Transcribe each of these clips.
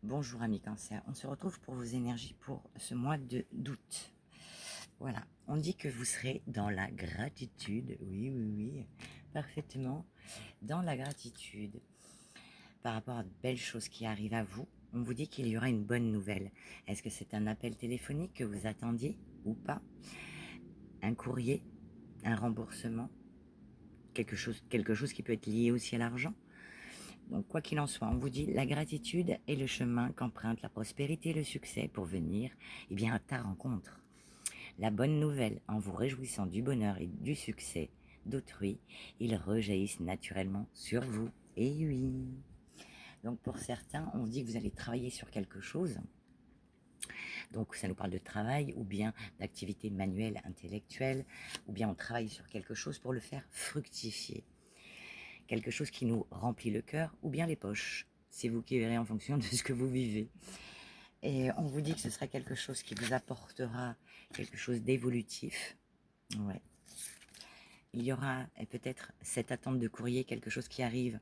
Bonjour amis Cancer, on se retrouve pour vos énergies pour ce mois d'août. Voilà, on dit que vous serez dans la gratitude, oui, parfaitement, dans la gratitude par rapport à de belles choses qui arrivent à vous. On vous dit qu'il y aura une bonne nouvelle. Est-ce que c'est un appel téléphonique que vous attendiez ou pas? Un courrier? Un remboursement? Quelque chose qui peut être lié aussi à l'argent? Donc, quoi qu'il en soit, on vous dit la gratitude est le chemin qu'emprunte la prospérité et le succès pour venir à ta rencontre. La bonne nouvelle, en vous réjouissant du bonheur et du succès d'autrui, ils rejaillissent naturellement sur vous. Et oui. Donc, pour certains, on dit que vous allez travailler sur quelque chose. Donc, ça nous parle de travail ou bien d'activité manuelle, intellectuelle, ou bien on travaille sur quelque chose pour le faire fructifier. Quelque chose qui nous remplit le cœur ou bien les poches. C'est vous qui verrez en fonction de ce que vous vivez. Et on vous dit que ce sera quelque chose qui vous apportera quelque chose d'évolutif. Ouais. Il y aura peut-être cette attente de courrier, quelque chose qui arrive.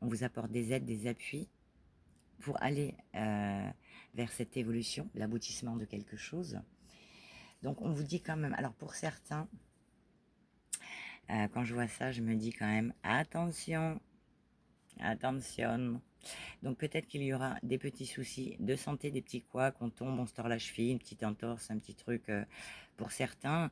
On vous apporte des aides, des appuis pour aller vers cette évolution, l'aboutissement de quelque chose. Donc on vous dit quand même, alors pour certains, quand je vois ça, je me dis quand même, attention, attention. Donc peut-être qu'il y aura des petits soucis de santé, des petits couacs, on tombe, on se tord la cheville, une petite entorse, un petit truc pour certains.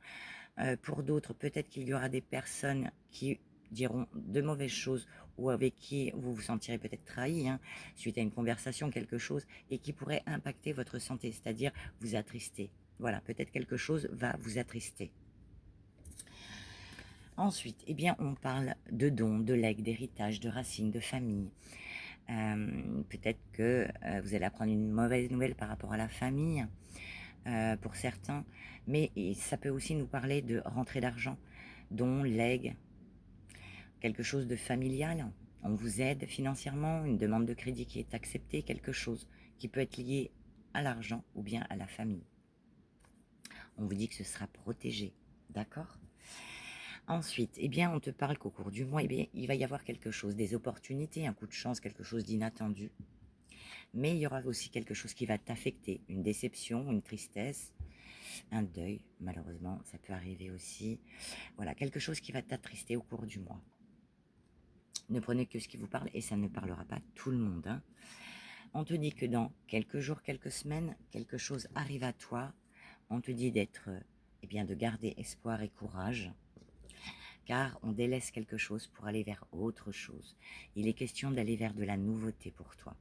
Pour d'autres, peut-être qu'il y aura des personnes qui diront de mauvaises choses ou avec qui vous vous sentirez peut-être trahi suite à une conversation, quelque chose, et qui pourrait impacter votre santé, c'est-à-dire vous attrister. Voilà, peut-être quelque chose va vous attrister. Ensuite, on parle de dons, de legs, d'héritage, de racines, de famille. Peut-être que vous allez apprendre une mauvaise nouvelle par rapport à la famille pour certains, mais ça peut aussi nous parler de rentrée d'argent, dons, legs, quelque chose de familial. On vous aide financièrement, une demande de crédit qui est acceptée, quelque chose qui peut être lié à l'argent ou bien à la famille. On vous dit que ce sera protégé, d'accord ? Ensuite, on te parle qu'au cours du mois, il va y avoir quelque chose, des opportunités, un coup de chance, quelque chose d'inattendu. Mais il y aura aussi quelque chose qui va t'affecter, une déception, une tristesse, un deuil, malheureusement, ça peut arriver aussi. Voilà, quelque chose qui va t'attrister au cours du mois. Ne prenez que ce qui vous parle et ça ne parlera pas tout le monde. On te dit que dans quelques jours, quelques semaines, quelque chose arrive à toi. On te dit d'être, de garder espoir et courage, car on délaisse quelque chose pour aller vers autre chose. Il est question d'aller vers de la nouveauté pour toi.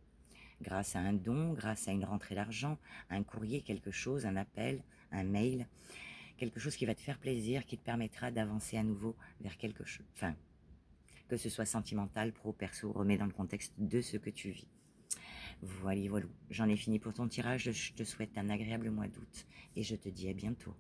Grâce à un don, grâce à une rentrée d'argent, un courrier, quelque chose, un appel, un mail, quelque chose qui va te faire plaisir, qui te permettra d'avancer à nouveau vers quelque chose. Enfin, que ce soit sentimental, pro, perso, remets dans le contexte de ce que tu vis. Voilà, j'en ai fini pour ton tirage, je te souhaite un agréable mois d'août et je te dis à bientôt.